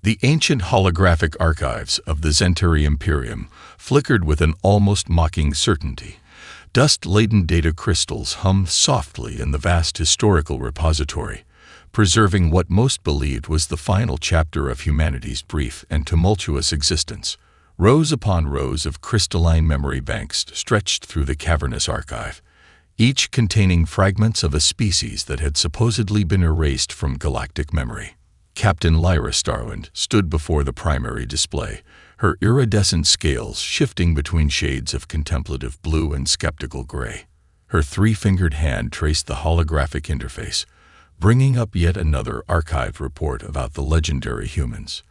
The ancient holographic archives of the Zentari Imperium flickered with an almost mocking certainty. Dust-laden data crystals hummed softly in the vast historical repository, preserving what most believed was the final chapter of humanity's brief and tumultuous existence. Rows upon rows of crystalline memory banks stretched through the cavernous archive, each containing fragments of a species that had supposedly been erased from galactic memory. Captain Lyra Starwind stood before the primary display, her iridescent scales shifting between shades of contemplative blue and skeptical gray. Her three-fingered hand traced the holographic interface, bringing up yet another archived report about the legendary humans.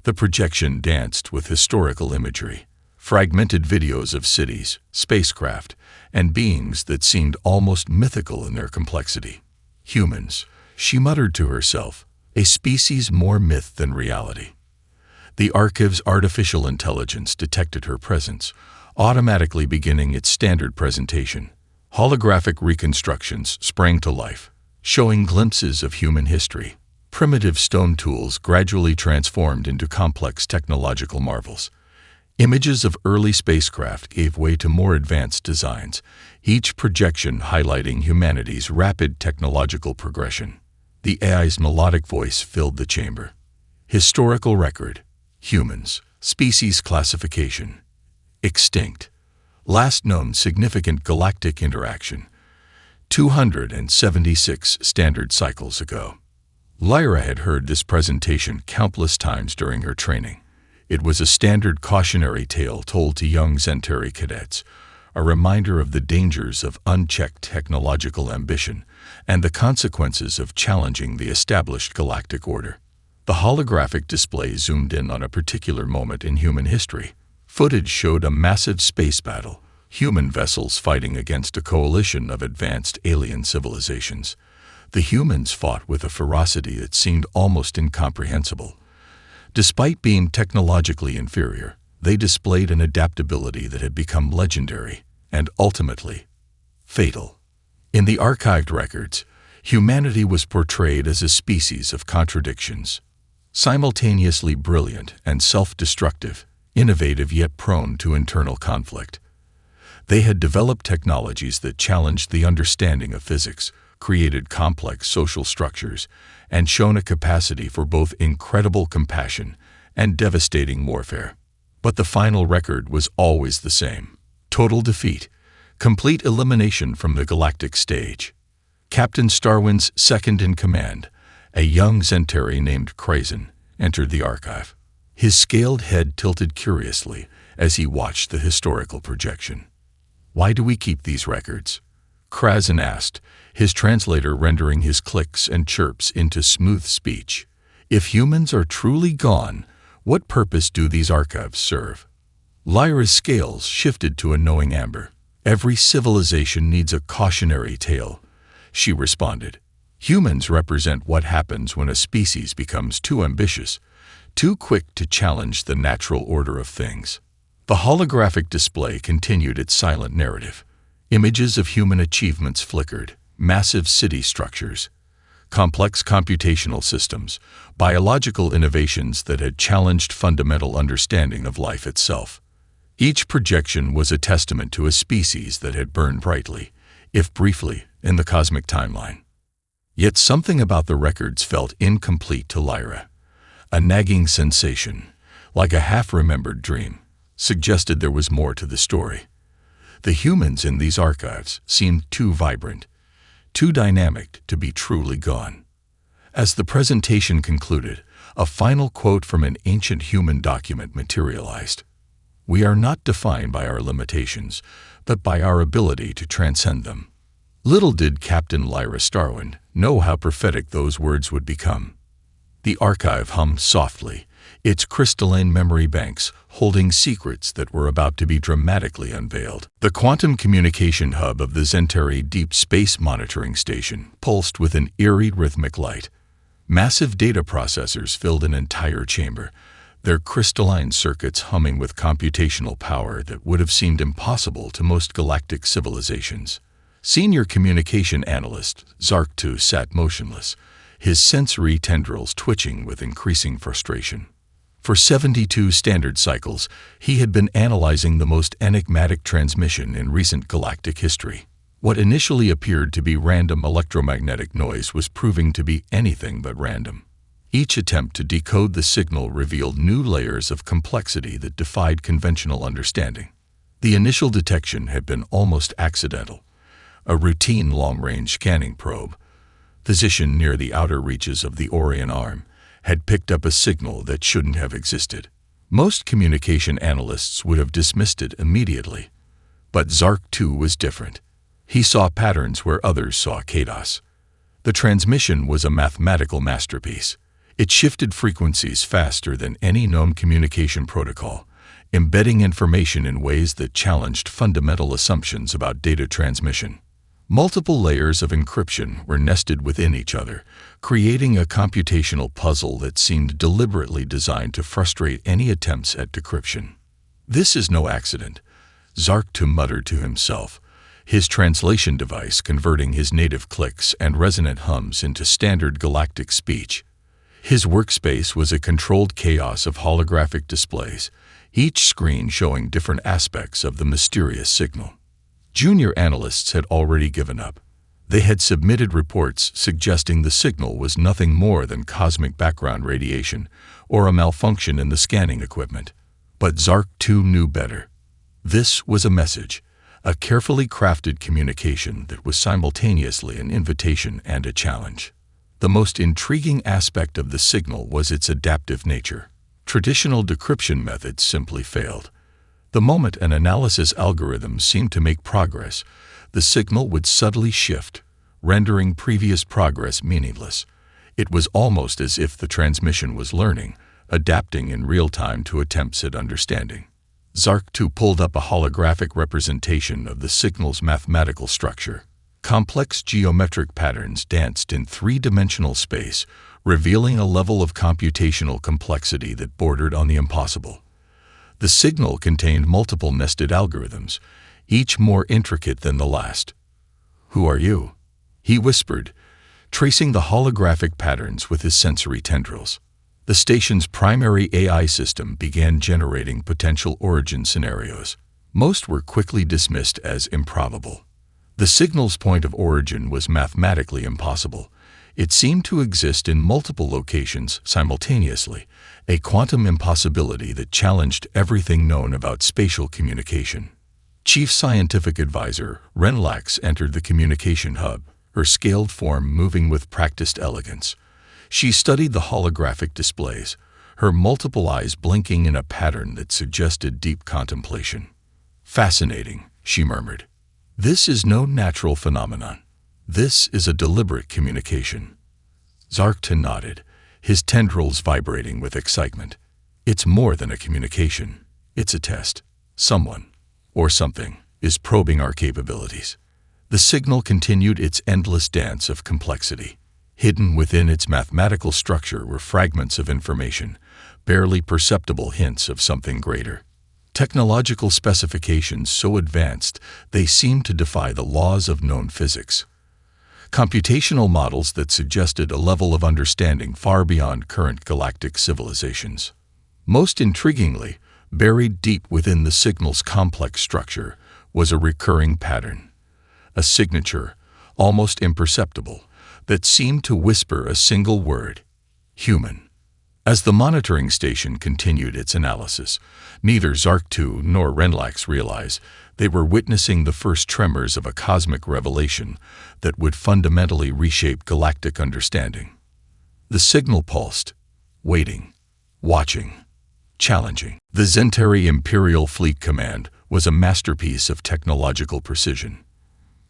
The projection danced with historical imagery, fragmented videos of cities, spacecraft, and beings that seemed almost mythical in their complexity. Humans, she muttered to herself, a species more myth than reality. The archive's artificial intelligence detected her presence, automatically beginning its standard presentation. Holographic reconstructions sprang to life, showing glimpses of human history. Primitive stone tools gradually transformed into complex technological marvels. Images of early spacecraft gave way to more advanced designs, each projection highlighting humanity's rapid technological progression. The AI's melodic voice filled the chamber. Historical record. Humans. Species classification. Extinct. Last known significant galactic interaction. 276 standard cycles ago. Lyra had heard this presentation countless times during her training. It was a standard cautionary tale told to young Zentari cadets, a reminder of the dangers of unchecked technological ambition and the consequences of challenging the established galactic order. The holographic display zoomed in on a particular moment in human history. Footage showed a massive space battle, human vessels fighting against a coalition of advanced alien civilizations. The humans fought with a ferocity that seemed almost incomprehensible. Despite being technologically inferior, they displayed an adaptability that had become legendary and ultimately fatal. In the archived records, humanity was portrayed as a species of contradictions, simultaneously brilliant and self-destructive, innovative yet prone to internal conflict. They had developed technologies that challenged the understanding of physics, created complex social structures, and shown a capacity for both incredible compassion and devastating warfare. But the final record was always the same: total defeat, complete elimination from the galactic stage. Captain Starwind's second-in-command, a young Zentari named Krazen, entered the archive. His scaled head tilted curiously as he watched the historical projection. "Why do we keep these records?" Krazen asked, his translator rendering his clicks and chirps into smooth speech. "If humans are truly gone, what purpose do these archives serve?" Lyra's scales shifted to a knowing amber. "Every civilization needs a cautionary tale," she responded. "Humans represent what happens when a species becomes too ambitious, too quick to challenge the natural order of things." The holographic display continued its silent narrative. Images of human achievements flickered, massive city structures, complex computational systems, biological innovations that had challenged fundamental understanding of life itself. Each projection was a testament to a species that had burned brightly, if briefly, in the cosmic timeline. Yet something about the records felt incomplete to Lyra. A nagging sensation, like a half-remembered dream, suggested there was more to the story. The humans in these archives seemed too vibrant, too dynamic to be truly gone. As the presentation concluded, a final quote from an ancient human document materialized. "We are not defined by our limitations, but by our ability to transcend them." Little did Captain Lyra Starwind know how prophetic those words would become. The archive hummed softly, its crystalline memory banks holding secrets that were about to be dramatically unveiled. The quantum communication hub of the Zentari Deep Space Monitoring Station pulsed with an eerie rhythmic light. Massive data processors filled an entire chamber, their crystalline circuits humming with computational power that would have seemed impossible to most galactic civilizations. Senior communication analyst Zark II sat motionless, his sensory tendrils twitching with increasing frustration. For 72 standard cycles, he had been analyzing the most enigmatic transmission in recent galactic history. What initially appeared to be random electromagnetic noise was proving to be anything but random. Each attempt to decode the signal revealed new layers of complexity that defied conventional understanding. The initial detection had been almost accidental. A routine long-range scanning probe, positioned near the outer reaches of the Orion Arm, had picked up a signal that shouldn't have existed. Most communication analysts would have dismissed it immediately. But Zark 2 was different. He saw patterns where others saw chaos. The transmission was a mathematical masterpiece. It shifted frequencies faster than any known communication protocol, embedding information in ways that challenged fundamental assumptions about data transmission. Multiple layers of encryption were nested within each other, creating a computational puzzle that seemed deliberately designed to frustrate any attempts at decryption. "This is no accident," Zark 2 muttered to himself, his translation device converting his native clicks and resonant hums into standard galactic speech. His workspace was a controlled chaos of holographic displays, each screen showing different aspects of the mysterious signal. Junior analysts had already given up. They had submitted reports suggesting the signal was nothing more than cosmic background radiation or a malfunction in the scanning equipment. But Zark 2 knew better. This was a message, a carefully crafted communication that was simultaneously an invitation and a challenge. The most intriguing aspect of the signal was its adaptive nature. Traditional decryption methods simply failed. The moment an analysis algorithm seemed to make progress, the signal would subtly shift, rendering previous progress meaningless. It was almost as if the transmission was learning, adapting in real time to attempts at understanding. Zark 2 pulled up a holographic representation of the signal's mathematical structure. Complex geometric patterns danced in three-dimensional space, revealing a level of computational complexity that bordered on the impossible. The signal contained multiple nested algorithms, each more intricate than the last. "Who are you?" he whispered, tracing the holographic patterns with his sensory tendrils. The station's primary AI system began generating potential origin scenarios. Most were quickly dismissed as improbable. The signal's point of origin was mathematically impossible. It seemed to exist in multiple locations simultaneously, a quantum impossibility that challenged everything known about spatial communication. Chief Scientific Advisor Renlax entered the communication hub, her scaled form moving with practiced elegance. She studied the holographic displays, her multiple eyes blinking in a pattern that suggested deep contemplation. "Fascinating," she murmured. "This is no natural phenomenon. This is a deliberate communication." Zark 2 nodded, his tendrils vibrating with excitement. "It's more than a communication. It's a test. Someone, or something, is probing our capabilities." The signal continued its endless dance of complexity. Hidden within its mathematical structure were fragments of information, barely perceptible hints of something greater. Technological specifications so advanced they seemed to defy the laws of known physics. Computational models that suggested a level of understanding far beyond current galactic civilizations. Most intriguingly, buried deep within the signal's complex structure was a recurring pattern. A signature, almost imperceptible, that seemed to whisper a single word: human. As the monitoring station continued its analysis, neither Zark 2 nor Renlax realized they were witnessing the first tremors of a cosmic revelation that would fundamentally reshape galactic understanding. The signal pulsed, waiting, watching, challenging. The Zentari Imperial Fleet Command was a masterpiece of technological precision.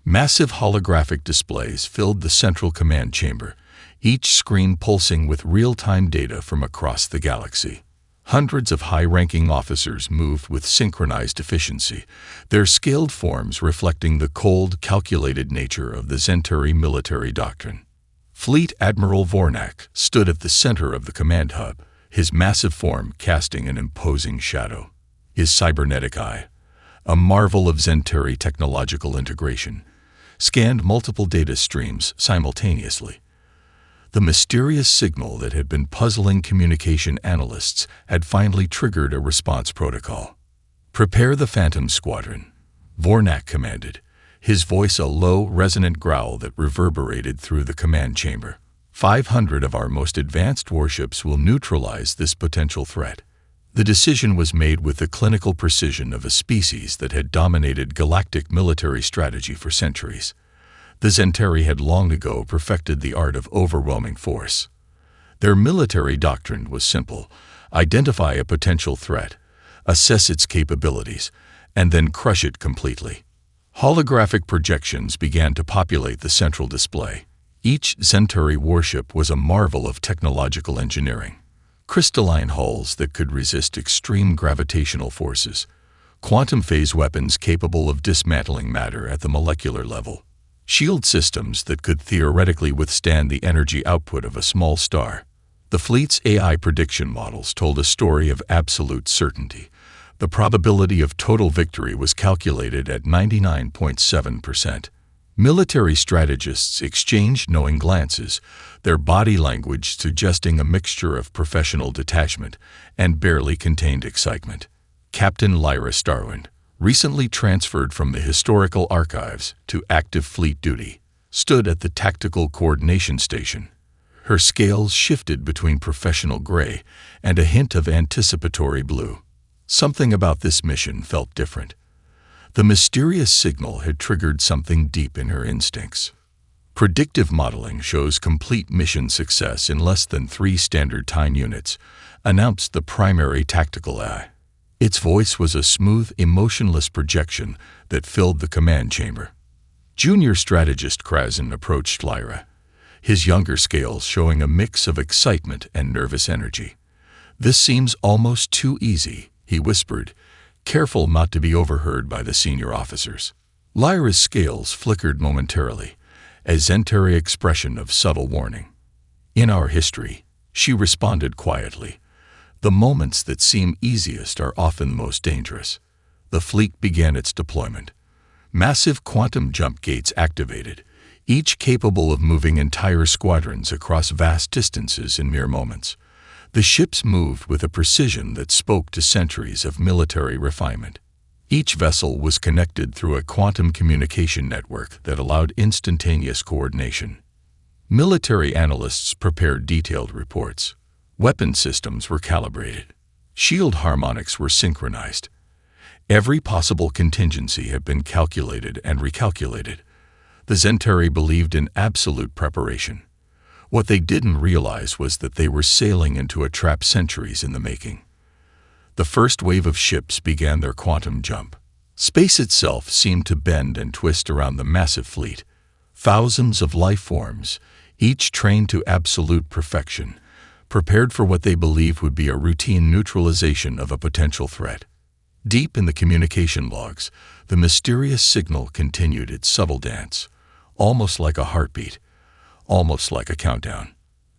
Massive holographic displays filled the central command chamber, each screen pulsing with real-time data from across the galaxy. Hundreds of high-ranking officers moved with synchronized efficiency, their scaled forms reflecting the cold, calculated nature of the Zentari military doctrine. Fleet Admiral Vornak stood at the center of the command hub, his massive form casting an imposing shadow. His cybernetic eye, a marvel of Zentari technological integration, scanned multiple data streams simultaneously. The mysterious signal that had been puzzling communication analysts had finally triggered a response protocol. "Prepare the Phantom Squadron," Vornak commanded, his voice a low, resonant growl that reverberated through the command chamber. 500 of our most advanced warships will neutralize this potential threat." The decision was made with the clinical precision of a species that had dominated galactic military strategy for centuries. The Zentari had long ago perfected the art of overwhelming force. Their military doctrine was simple: identify a potential threat, assess its capabilities, and then crush it completely. Holographic projections began to populate the central display. Each Zentari warship was a marvel of technological engineering. Crystalline hulls that could resist extreme gravitational forces, quantum phase weapons capable of dismantling matter at the molecular level, shield systems that could theoretically withstand the energy output of a small star. The fleet's AI prediction models told a story of absolute certainty. The probability of total victory was calculated at 99.7%. Military strategists exchanged knowing glances, their body language suggesting a mixture of professional detachment and barely contained excitement. Captain Lyra Starwind, recently transferred from the historical archives to active fleet duty, stood at the tactical coordination station. Her scales shifted between professional gray and a hint of anticipatory blue. Something about this mission felt different. The mysterious signal had triggered something deep in her instincts. Predictive modeling shows complete mission success in less than 3 standard time units, announced the primary tactical AI. Its voice was a smooth, emotionless projection that filled the command chamber. Junior strategist Krasin approached Lyra, his younger scales showing a mix of excitement and nervous energy. "This seems almost too easy," he whispered, careful not to be overheard by the senior officers. Lyra's scales flickered momentarily, a Zentari expression of subtle warning. "In our history," she responded quietly, "the moments that seem easiest are often most dangerous." The fleet began its deployment. Massive quantum jump gates activated, each capable of moving entire squadrons across vast distances in mere moments. The ships moved with a precision that spoke to centuries of military refinement. Each vessel was connected through a quantum communication network that allowed instantaneous coordination. Military analysts prepared detailed reports. Weapon systems were calibrated. Shield harmonics were synchronized. Every possible contingency had been calculated and recalculated. The Zentari believed in absolute preparation. What they didn't realize was that they were sailing into a trap centuries in the making. The first wave of ships began their quantum jump. Space itself seemed to bend and twist around the massive fleet. Thousands of life forms, each trained to absolute perfection, prepared for what they believed would be a routine neutralization of a potential threat. Deep in the communication logs, the mysterious signal continued its subtle dance, almost like a heartbeat, almost like a countdown.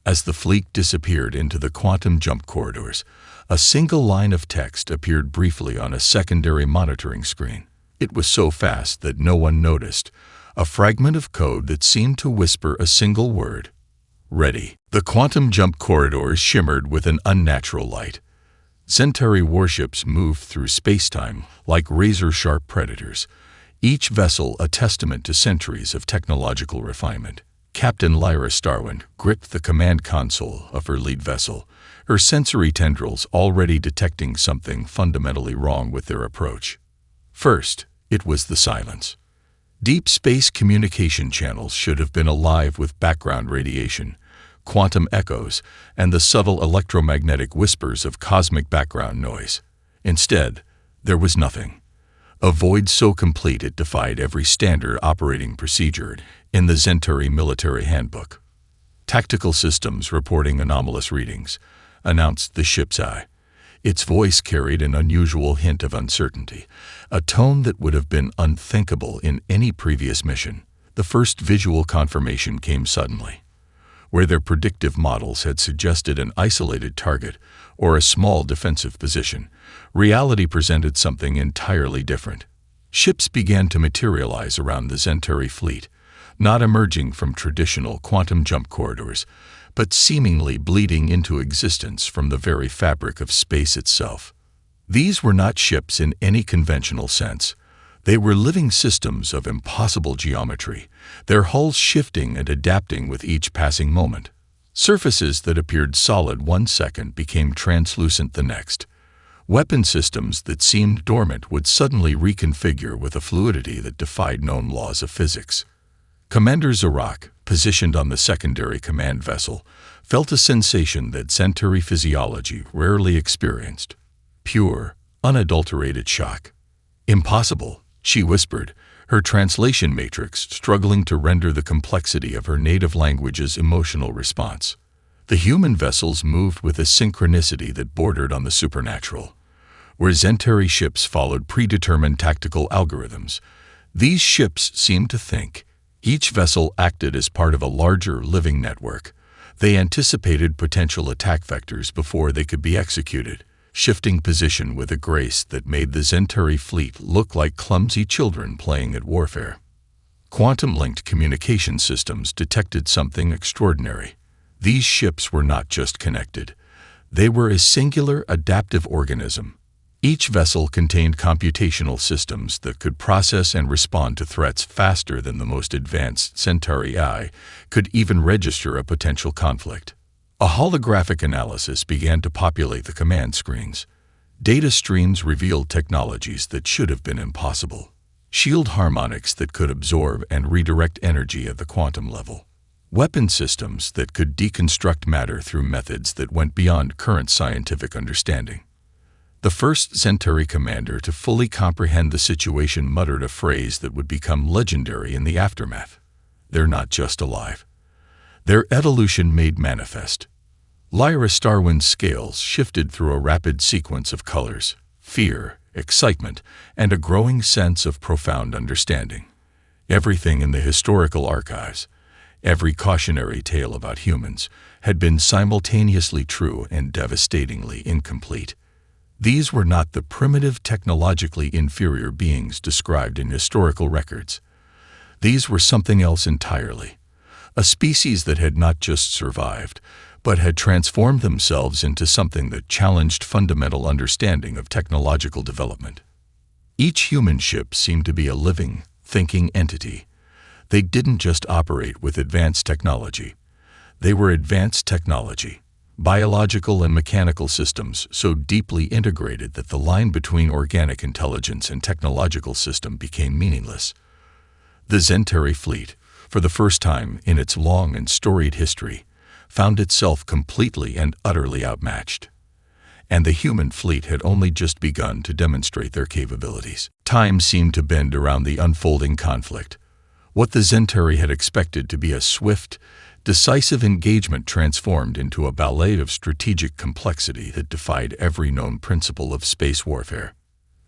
As the fleet disappeared into the quantum jump corridors, a single line of text appeared briefly on a secondary monitoring screen. It was so fast that no one noticed, a fragment of code that seemed to whisper a single word: "Ready." The quantum jump corridors shimmered with an unnatural light. Zentari warships moved through space-time like razor-sharp predators, each vessel a testament to centuries of technological refinement. Captain Lyra Starwind gripped the command console of her lead vessel, her sensory tendrils already detecting something fundamentally wrong with their approach. First, it was the silence. Deep space communication channels should have been alive with background radiation, quantum echoes, and the subtle electromagnetic whispers of cosmic background noise. Instead, there was nothing. A void so complete it defied every standard operating procedure in the Zentari military handbook. "Tactical systems reporting anomalous readings," announced the ship's eye. Its voice carried an unusual hint of uncertainty, a tone that would have been unthinkable in any previous mission. The first visual confirmation came suddenly. Where their predictive models had suggested an isolated target or a small defensive position, reality presented something entirely different. Ships began to materialize around the Zentari fleet, not emerging from traditional quantum jump corridors, but seemingly bleeding into existence from the very fabric of space itself. These were not ships in any conventional sense. They were living systems of impossible geometry, their hulls shifting and adapting with each passing moment. Surfaces that appeared solid one second became translucent the next. Weapon systems that seemed dormant would suddenly reconfigure with a fluidity that defied known laws of physics. Commander Zorak, positioned on the secondary command vessel, felt a sensation that Centauri physiology rarely experienced. Pure, unadulterated shock. "Impossible," she whispered, her translation matrix struggling to render the complexity of her native language's emotional response. The human vessels moved with a synchronicity that bordered on the supernatural. Where Centauri ships followed predetermined tactical algorithms, these ships seemed to think. Each vessel acted as part of a larger living network. They anticipated potential attack vectors before they could be executed, shifting position with a grace that made the Centauri fleet look like clumsy children playing at warfare. Quantum-linked communication systems detected something extraordinary. These ships were not just connected. They were a singular, adaptive organism. Each vessel contained computational systems that could process and respond to threats faster than the most advanced Centauri AI could even register a potential conflict. A holographic analysis began to populate the command screens. Data streams revealed technologies that should have been impossible. Shield harmonics that could absorb and redirect energy at the quantum level. Weapon systems that could deconstruct matter through methods that went beyond current scientific understanding. The first Centauri commander to fully comprehend the situation muttered a phrase that would become legendary in the aftermath. "They're not just alive. Their evolution made manifest." Lyra Starwind's scales shifted through a rapid sequence of colors, fear, excitement, and a growing sense of profound understanding. Everything in the historical archives, every cautionary tale about humans, had been simultaneously true and devastatingly incomplete. These were not the primitive, technologically inferior beings described in historical records. These were something else entirely, a species that had not just survived, but had transformed themselves into something that challenged fundamental understanding of technological development. Each human ship seemed to be a living, thinking entity. They didn't just operate with advanced technology. They were advanced technology. Biological and mechanical systems so deeply integrated that the line between organic intelligence and technological system became meaningless. The Centauri fleet, for the first time in its long and storied history, found itself completely and utterly outmatched. And the human fleet had only just begun to demonstrate their capabilities. Time seemed to bend around the unfolding conflict. What the Centauri had expected to be a swift, decisive engagement transformed into a ballet of strategic complexity that defied every known principle of space warfare.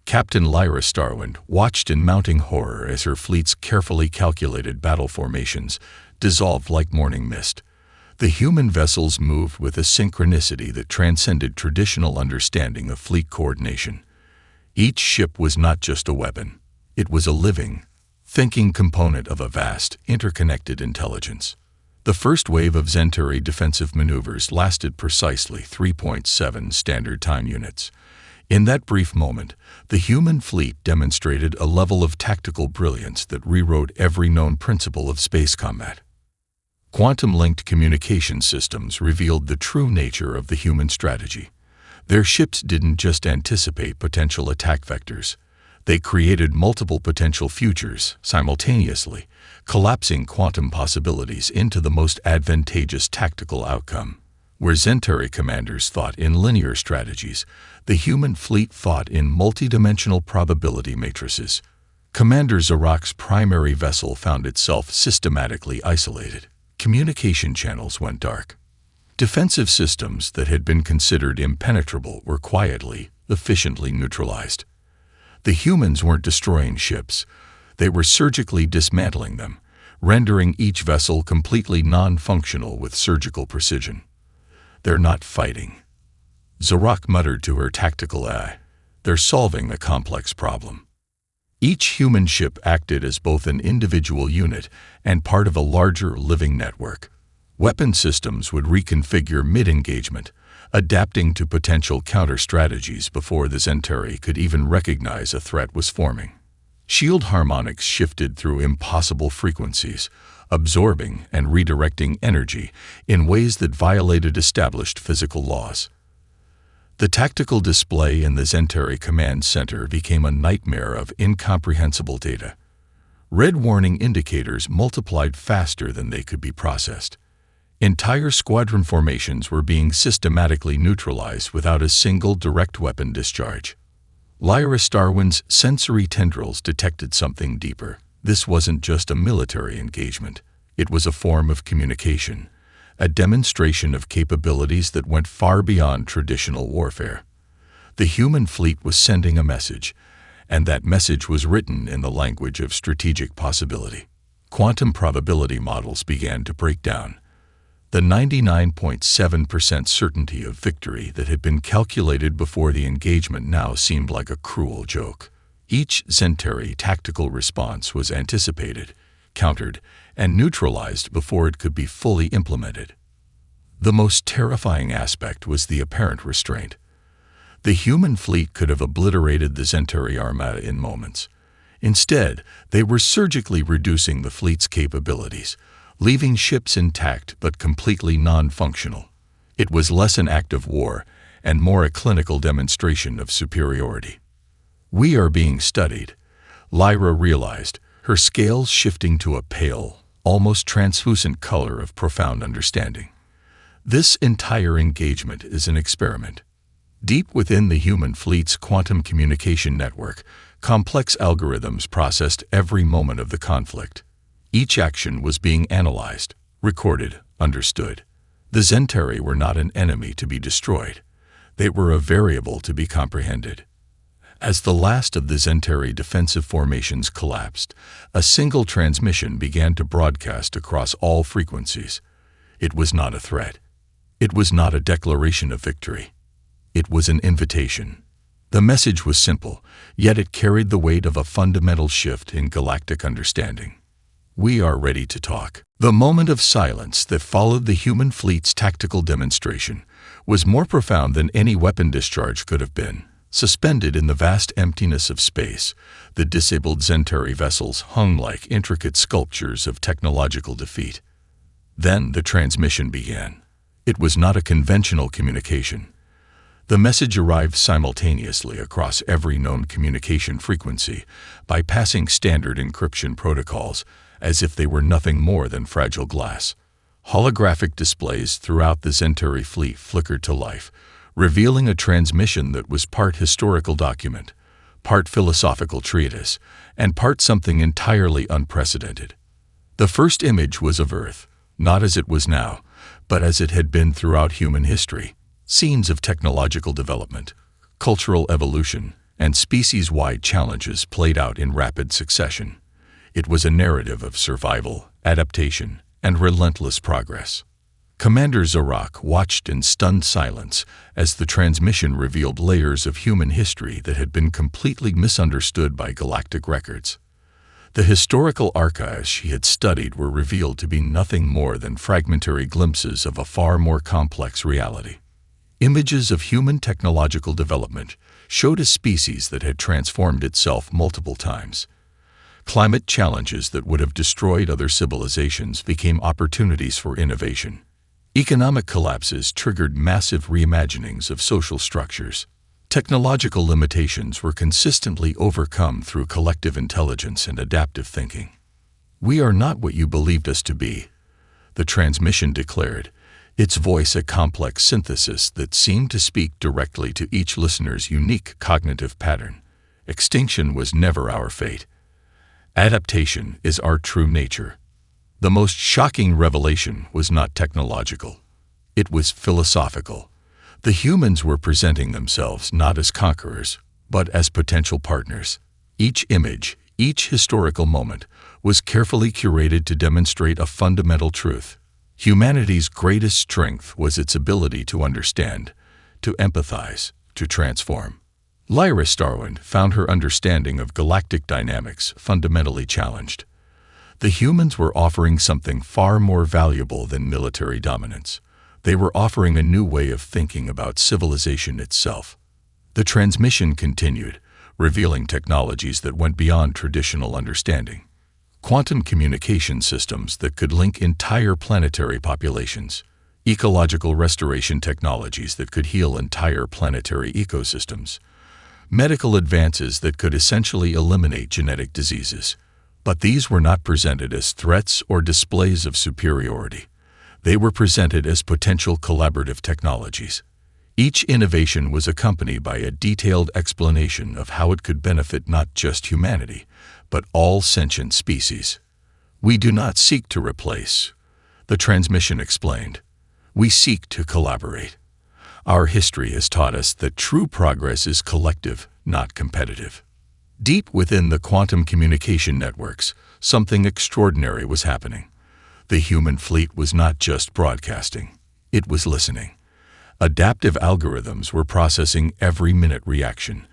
Captain Lyra Starwind watched in mounting horror as her fleet's carefully calculated battle formations dissolved like morning mist. The human vessels moved with a synchronicity that transcended traditional understanding of fleet coordination. Each ship was not just a weapon. It was a living, thinking component of a vast, interconnected intelligence. The first wave of Centauri defensive maneuvers lasted precisely 3.7 standard time units. In that brief moment, the human fleet demonstrated a level of tactical brilliance that rewrote every known principle of space combat. Quantum-linked communication systems revealed the true nature of the human strategy. Their ships didn't just anticipate potential attack vectors. They created multiple potential futures simultaneously, collapsing quantum possibilities into the most advantageous tactical outcome. Where Centauri commanders thought in linear strategies, the human fleet thought in multidimensional probability matrices. Commander Zorak's primary vessel found itself systematically isolated. Communication channels went dark. Defensive systems that had been considered impenetrable were quietly, efficiently neutralized. The humans weren't destroying ships. They were surgically dismantling them, rendering each vessel completely non-functional with surgical precision. "They're not fighting," Zorak muttered to her tactical eye. "They're solving a complex problem." Each human ship acted as both an individual unit and part of a larger living network. Weapon systems would reconfigure mid-engagement, adapting to potential counter-strategies before the Zentari could even recognize a threat was forming. Shield harmonics shifted through impossible frequencies, absorbing and redirecting energy in ways that violated established physical laws. The tactical display in the Zentari command center became a nightmare of incomprehensible data. Red warning indicators multiplied faster than they could be processed. Entire squadron formations were being systematically neutralized without a single direct weapon discharge. Lyra Starwind's sensory tendrils detected something deeper. This wasn't just a military engagement. It was a form of communication, a demonstration of capabilities that went far beyond traditional warfare. The human fleet was sending a message, and that message was written in the language of strategic possibility. Quantum probability models began to break down. The 99.7% certainty of victory that had been calculated before the engagement now seemed like a cruel joke. Each Zentari tactical response was anticipated, countered, and neutralized before it could be fully implemented. The most terrifying aspect was the apparent restraint. The human fleet could have obliterated the Zentari armada in moments. Instead, they were surgically reducing the fleet's capabilities, leaving ships intact but completely non-functional. It was less an act of war and more a clinical demonstration of superiority. "We are being studied," Lyra realized, her scales shifting to a pale, almost translucent color of profound understanding. This entire engagement is an experiment. Deep within the human fleet's quantum communication network, complex algorithms processed every moment of the conflict. Each action was being analyzed, recorded, understood. The Zentari were not an enemy to be destroyed. They were a variable to be comprehended. As the last of the Zentari defensive formations collapsed, a single transmission began to broadcast across all frequencies. It was not a threat. It was not a declaration of victory. It was an invitation. The message was simple, yet it carried the weight of a fundamental shift in galactic understanding. "We are ready to talk." The moment of silence that followed the human fleet's tactical demonstration was more profound than any weapon discharge could have been. Suspended in the vast emptiness of space, the disabled Zentari vessels hung like intricate sculptures of technological defeat. Then the transmission began. It was not a conventional communication. The message arrived simultaneously across every known communication frequency, bypassing standard encryption protocols as if they were nothing more than fragile glass. Holographic displays throughout the Zentari fleet flickered to life, revealing a transmission that was part historical document, part philosophical treatise, and part something entirely unprecedented. The first image was of Earth, not as it was now, but as it had been throughout human history. Scenes of technological development, cultural evolution, and species-wide challenges played out in rapid succession. It was a narrative of survival, adaptation, and relentless progress. Commander Zorak watched in stunned silence as the transmission revealed layers of human history that had been completely misunderstood by galactic records. The historical archives she had studied were revealed to be nothing more than fragmentary glimpses of a far more complex reality. Images of human technological development showed a species that had transformed itself multiple times. Climate challenges that would have destroyed other civilizations became opportunities for innovation. Economic collapses triggered massive reimaginings of social structures. Technological limitations were consistently overcome through collective intelligence and adaptive thinking. "We are not what you believed us to be," the transmission declared, its voice a complex synthesis that seemed to speak directly to each listener's unique cognitive pattern. "Extinction was never our fate. Adaptation is our true nature." The most shocking revelation was not technological. It was philosophical. The humans were presenting themselves not as conquerors, but as potential partners. Each image, each historical moment, was carefully curated to demonstrate a fundamental truth. Humanity's greatest strength was its ability to understand, to empathize, to transform. Lyra Starwind found her understanding of galactic dynamics fundamentally challenged. The humans were offering something far more valuable than military dominance. They were offering a new way of thinking about civilization itself. The transmission continued, revealing technologies that went beyond traditional understanding. Quantum communication systems that could link entire planetary populations. Ecological restoration technologies that could heal entire planetary ecosystems. Medical advances that could essentially eliminate genetic diseases. But these were not presented as threats or displays of superiority. They were presented as potential collaborative technologies. Each innovation was accompanied by a detailed explanation of how it could benefit not just humanity, but all sentient species. "We do not seek to replace," the transmission explained. "We seek to collaborate. Our history has taught us that true progress is collective, not competitive." Deep within the quantum communication networks, something extraordinary was happening. The human fleet was not just broadcasting, it was listening. Adaptive algorithms were processing every minute reaction,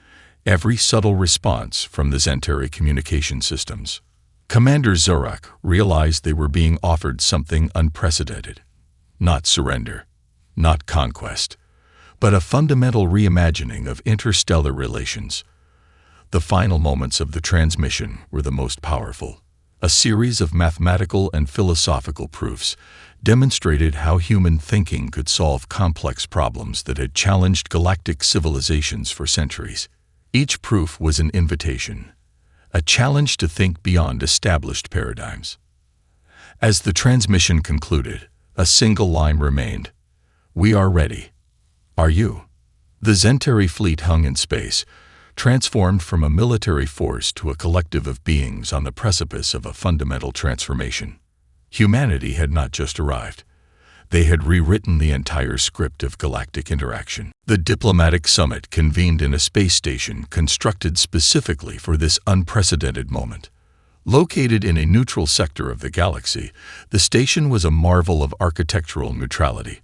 every subtle response from the Zentari communication systems. Commander Zorak realized they were being offered something unprecedented. Not surrender, not conquest, but a fundamental reimagining of interstellar relations. The final moments of the transmission were the most powerful. A series of mathematical and philosophical proofs demonstrated how human thinking could solve complex problems that had challenged galactic civilizations for centuries. Each proof was an invitation, a challenge to think beyond established paradigms. As the transmission concluded, a single line remained: "We are ready. Are you?" The Zentari fleet hung in space, transformed from a military force to a collective of beings on the precipice of a fundamental transformation. Humanity had not just arrived. They had rewritten the entire script of galactic interaction. The diplomatic summit convened in a space station constructed specifically for this unprecedented moment. Located in a neutral sector of the galaxy, the station was a marvel of architectural neutrality,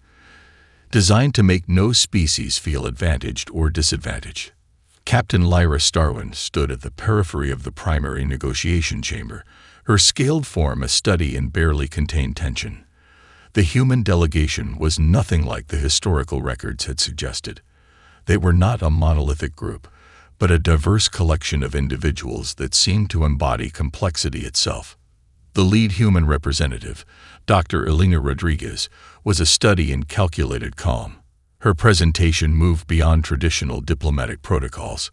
designed to make no species feel advantaged or disadvantaged. Captain Lyra Starwind stood at the periphery of the primary negotiation chamber, her scaled form a study in barely contained tension. The human delegation was nothing like the historical records had suggested. They were not a monolithic group, but a diverse collection of individuals that seemed to embody complexity itself. The lead human representative, Dr. Elena Rodriguez, was a study in calculated calm. Her presentation moved beyond traditional diplomatic protocols,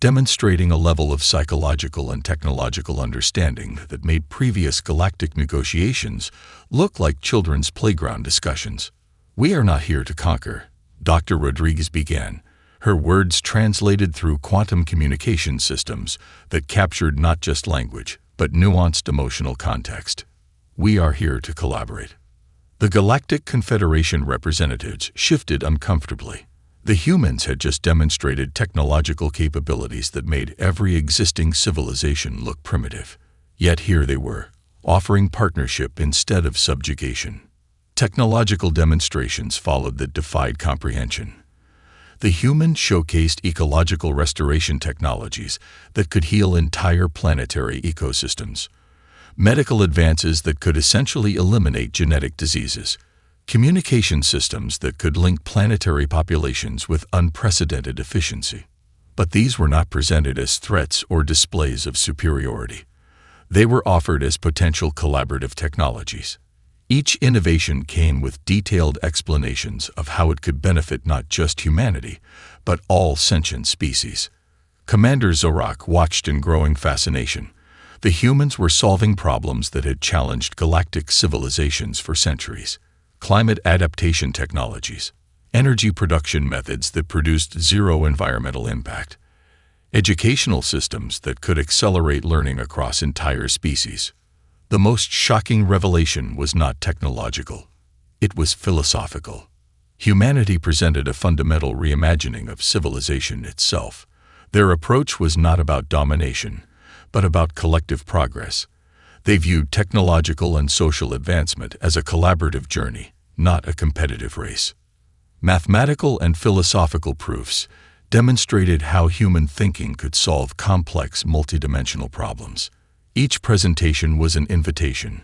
demonstrating a level of psychological and technological understanding that made previous galactic negotiations look like children's playground discussions. "We are not here to conquer," Dr. Rodriguez began, her words translated through quantum communication systems that captured not just language, but nuanced emotional context. "We are here to collaborate." The Galactic Confederation representatives shifted uncomfortably. The humans had just demonstrated technological capabilities that made every existing civilization look primitive. Yet here they were, offering partnership instead of subjugation. Technological demonstrations followed that defied comprehension. The humans showcased ecological restoration technologies that could heal entire planetary ecosystems. Medical advances that could essentially eliminate genetic diseases, communication systems that could link planetary populations with unprecedented efficiency. But these were not presented as threats or displays of superiority. They were offered as potential collaborative technologies. Each innovation came with detailed explanations of how it could benefit not just humanity, but all sentient species. Commander Zorak watched in growing fascination. The humans were solving problems that had challenged galactic civilizations for centuries. Climate adaptation technologies, energy production methods that produced zero environmental impact, educational systems that could accelerate learning across entire species. The most shocking revelation was not technological. It was philosophical. Humanity presented a fundamental reimagining of civilization itself. Their approach was not about domination, but about collective progress. They viewed technological and social advancement as a collaborative journey, not a competitive race. Mathematical and philosophical proofs demonstrated how human thinking could solve complex multidimensional problems. Each presentation was an invitation,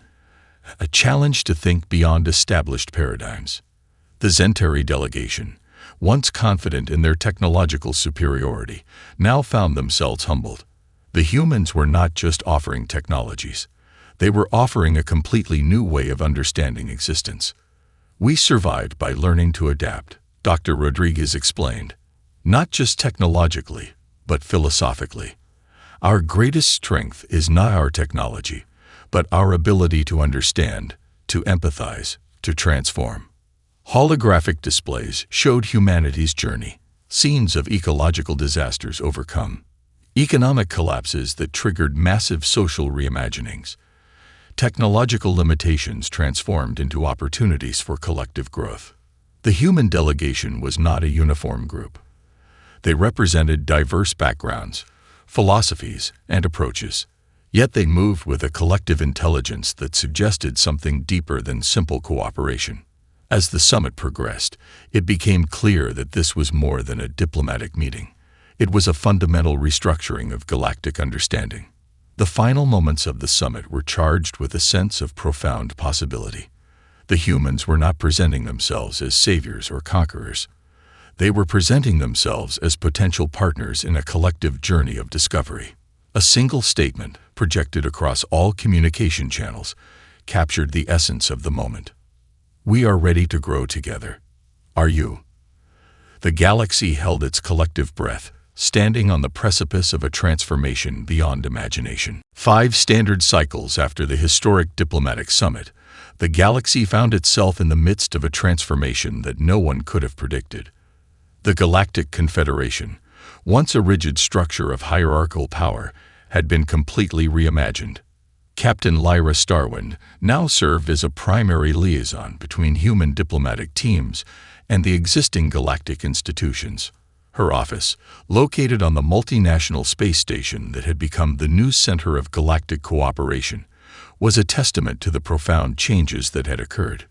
a challenge to think beyond established paradigms. The Zentari delegation, once confident in their technological superiority, now found themselves humbled. The humans were not just offering technologies. They were offering a completely new way of understanding existence. "We survived by learning to adapt," Dr. Rodriguez explained. "Not just technologically, but philosophically. Our greatest strength is not our technology, but our ability to understand, to empathize, to transform." Holographic displays showed humanity's journey, scenes of ecological disasters overcome, economic collapses that triggered massive social reimaginings, technological limitations transformed into opportunities for collective growth. The human delegation was not a uniform group. They represented diverse backgrounds, philosophies, and approaches, yet they moved with a collective intelligence that suggested something deeper than simple cooperation. As the summit progressed, it became clear that this was more than a diplomatic meeting. It was a fundamental restructuring of galactic understanding. The final moments of the summit were charged with a sense of profound possibility. The humans were not presenting themselves as saviors or conquerors. They were presenting themselves as potential partners in a collective journey of discovery. A single statement, projected across all communication channels, captured the essence of the moment. "We are ready to grow together. Are you?" The galaxy held its collective breath, standing on the precipice of a transformation beyond imagination. 5 standard cycles after the historic diplomatic summit, the galaxy found itself in the midst of a transformation that no one could have predicted. The Galactic Confederation, once a rigid structure of hierarchical power, had been completely reimagined. Captain Lyra Starwind now served as a primary liaison between human diplomatic teams and the existing galactic institutions. Her office, located on the multinational space station that had become the new center of galactic cooperation, was a testament to the profound changes that had occurred.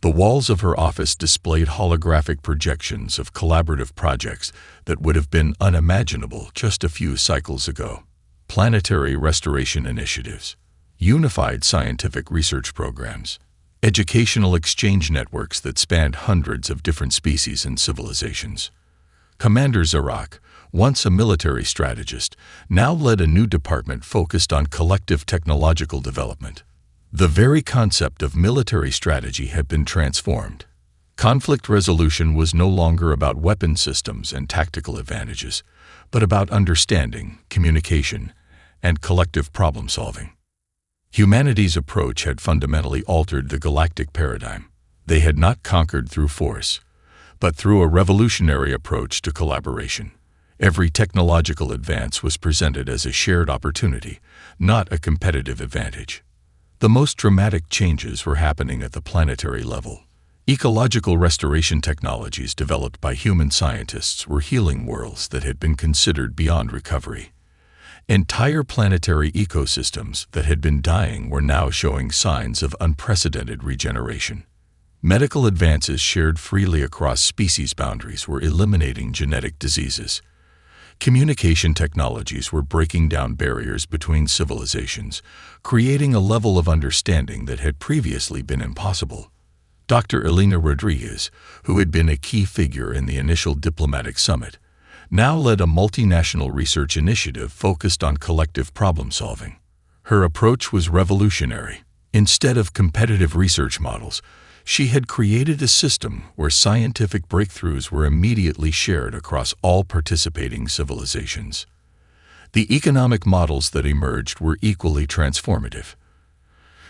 The walls of her office displayed holographic projections of collaborative projects that would have been unimaginable just a few cycles ago. Planetary restoration initiatives, unified scientific research programs, educational exchange networks that spanned hundreds of different species and civilizations. Commander Zarak, once a military strategist, now led a new department focused on collective technological development. The very concept of military strategy had been transformed. Conflict resolution was no longer about weapon systems and tactical advantages, but about understanding, communication, and collective problem-solving. Humanity's approach had fundamentally altered the galactic paradigm. They had not conquered through force, but through a revolutionary approach to collaboration. Every technological advance was presented as a shared opportunity, not a competitive advantage. The most dramatic changes were happening at the planetary level. Ecological restoration technologies developed by human scientists were healing worlds that had been considered beyond recovery. Entire planetary ecosystems that had been dying were now showing signs of unprecedented regeneration. Medical advances shared freely across species boundaries were eliminating genetic diseases. Communication technologies were breaking down barriers between civilizations, creating a level of understanding that had previously been impossible. Dr. Elena Rodriguez, who had been a key figure in the initial diplomatic summit, now led a multinational research initiative focused on collective problem-solving. Her approach was revolutionary. Instead of competitive research models, she had created a system where scientific breakthroughs were immediately shared across all participating civilizations. The economic models that emerged were equally transformative.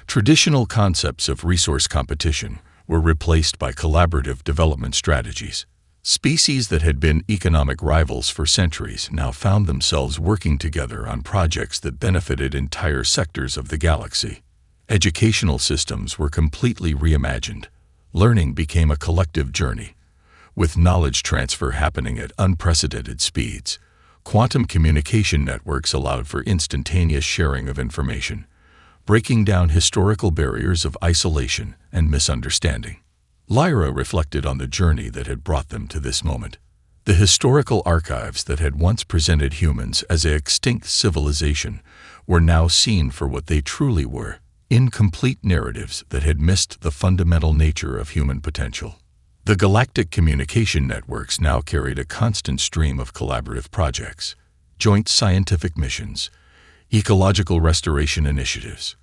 Traditional concepts of resource competition were replaced by collaborative development strategies. Species that had been economic rivals for centuries now found themselves working together on projects that benefited entire sectors of the galaxy. Educational systems were completely reimagined. Learning became a collective journey, with knowledge transfer happening at unprecedented speeds. Quantum communication networks allowed for instantaneous sharing of information, breaking down historical barriers of isolation and misunderstanding. Lyra reflected on the journey that had brought them to this moment. The historical archives that had once presented humans as an extinct civilization were now seen for what they truly were: incomplete narratives that had missed the fundamental nature of human potential. The galactic communication networks now carried a constant stream of collaborative projects, joint scientific missions, ecological restoration initiatives,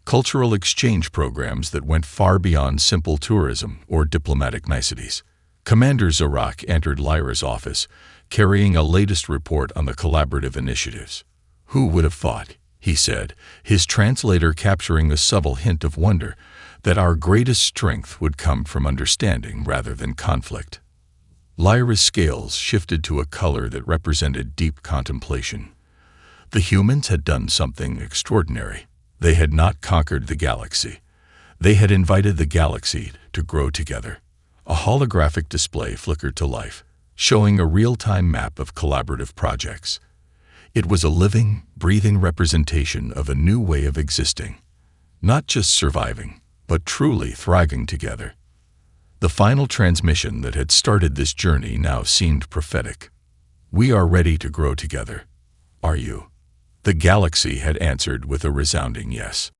cultural exchange programs that went far beyond simple tourism or diplomatic niceties. Commander Zarak entered Lyra's office, carrying a latest report on the collaborative initiatives. "Who would have thought," he said, his translator capturing a subtle hint of wonder, "that our greatest strength would come from understanding rather than conflict?" Lyra's scales shifted to a color that represented deep contemplation. The humans had done something extraordinary. They had not conquered the galaxy. They had invited the galaxy to grow together. A holographic display flickered to life, showing a real-time map of collaborative projects. It was a living, breathing representation of a new way of existing, not just surviving, but truly thriving together. The final transmission that had started this journey now seemed prophetic. "We are ready to grow together. Are you?" The galaxy had answered with a resounding yes.